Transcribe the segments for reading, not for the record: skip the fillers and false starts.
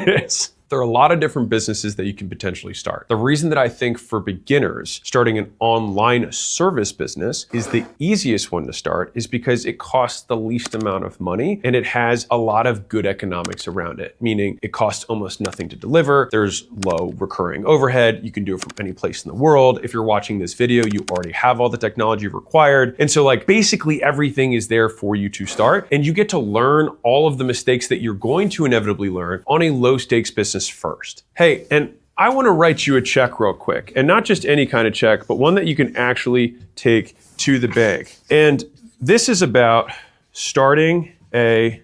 is there are a lot of different businesses that you can potentially start. The reason that I think for beginners, starting an online service business is the easiest one to start is because it costs the least amount of money and it has a lot of good economics around it, meaning it costs almost nothing to deliver. There's low recurring overhead. You can do it from any place in the world. If you're watching this video, you already have all the technology required. And so like basically everything is there for you to start, and you get to learn all of the mistakes that you're going to inevitably learn on a low stakes business first. Hey, and I want to write you a check real quick, and not just any kind of check, but one that you can actually take to the bank. And this is about starting a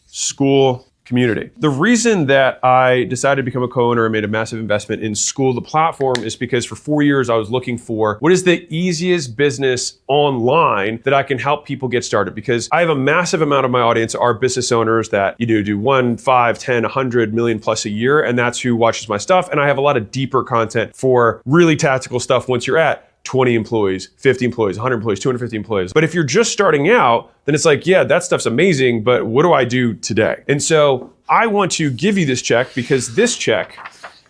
school community. The reason that I decided to become a co-owner and made a massive investment in School, the platform, is because for 4 years I was looking for what is the easiest business online that I can help people get started, because I have a massive amount of my audience are business owners that do 1, 5, 10, 100 million plus a year, and that's who watches my stuff. And I have a lot of deeper content for really tactical stuff once you're at 20 employees, 50 employees, 100 employees, 250 employees. But if you're just starting out, then it's like, yeah, that stuff's amazing, but what do I do today? And so I want to give you this check because this check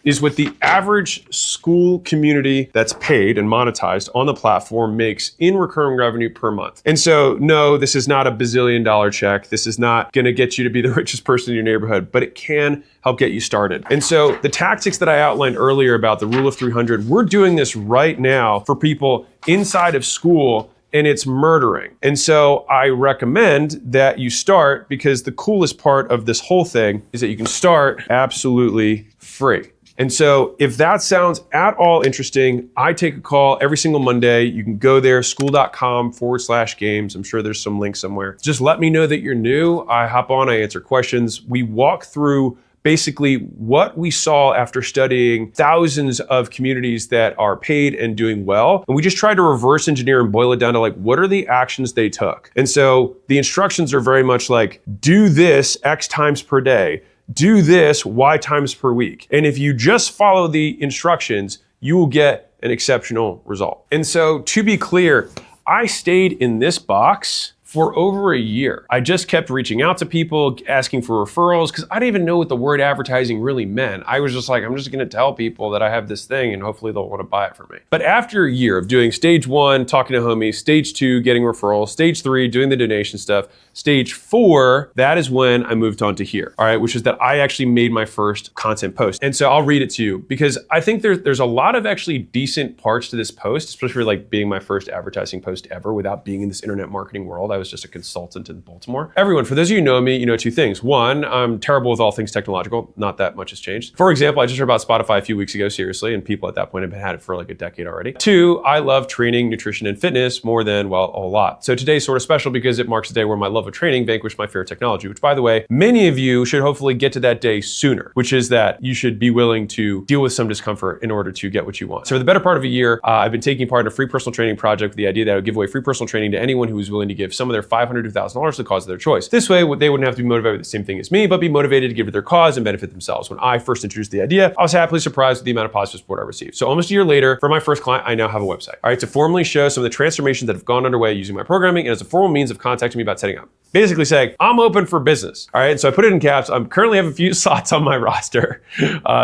is what the average school community that's paid and monetized on the platform makes in recurring revenue per month. And so, no, this is not a bazillion-dollar check. This is not gonna get you to be the richest person in your neighborhood, but it can help get you started. And so the tactics that I outlined earlier about the rule of 300, we're doing this right now for people inside of school, and it's murdering. And so I recommend that you start, because the coolest part of this whole thing is that you can start absolutely free. And so if that sounds at all interesting, I take a call every single Monday. You can go there, school.com/games. I'm sure there's some link somewhere. Just let me know that you're new. I hop on, I answer questions. We walk through basically what we saw after studying thousands of communities that are paid and doing well. And we just try to reverse engineer and boil it down to like, what are the actions they took? And so the instructions are very much like, do this X times per day. Do this Y times per week. And if you just follow the instructions, you will get an exceptional result. And so to be clear, I stayed in this box for over a year. I just kept reaching out to people, asking for referrals, because I didn't even know what the word advertising really meant. I was just like, I'm just gonna tell people that I have this thing and hopefully they'll wanna buy it from me. But after a year of doing stage 1, talking to homies, stage 2, getting referrals, stage 3, doing the donation stuff, stage 4, that is when I moved on to here, all right, which is that I actually made my first content post. And so I'll read it to you because I think there's a lot of actually decent parts to this post, especially for like being my first advertising post ever without being in this internet marketing world. I was just a consultant in Baltimore. Everyone, for those of you who know me, you know 2 things. 1, I'm terrible with all things technological. Not that much has changed. For example, I just heard about Spotify a few weeks ago, seriously, and people at that point have had it for like a decade already. 2, I love training, nutrition, and fitness more than, well, a lot. So today's sort of special because it marks a day where my love of training vanquished my fear of technology, which, by the way, many of you should hopefully get to that day sooner, which is that you should be willing to deal with some discomfort in order to get what you want. So for the better part of a year, I've been taking part in a free personal training project with the idea that I would give away free personal training to anyone who was willing to give some of their $500 to $1,000 to the cause of their choice. This way, they wouldn't have to be motivated with the same thing as me, but be motivated to give to their cause and benefit themselves. When I first introduced the idea, I was happily surprised with the amount of positive support I received. So almost a year later, for my first client, I now have a website. All right, to formally show some of the transformations that have gone underway using my programming and as a formal means of contacting me about setting up. Basically saying, I'm open for business. All right, so I put it in caps. I currently have a few slots on my roster.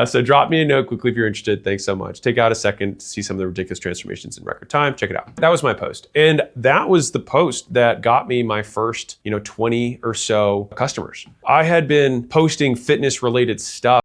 So drop me a note quickly if you're interested. Thanks so much. Take out a second to see some of the ridiculous transformations in record time. Check it out. That was my post. And that was the post that got me my first, 20 or so customers. I had been posting fitness related stuff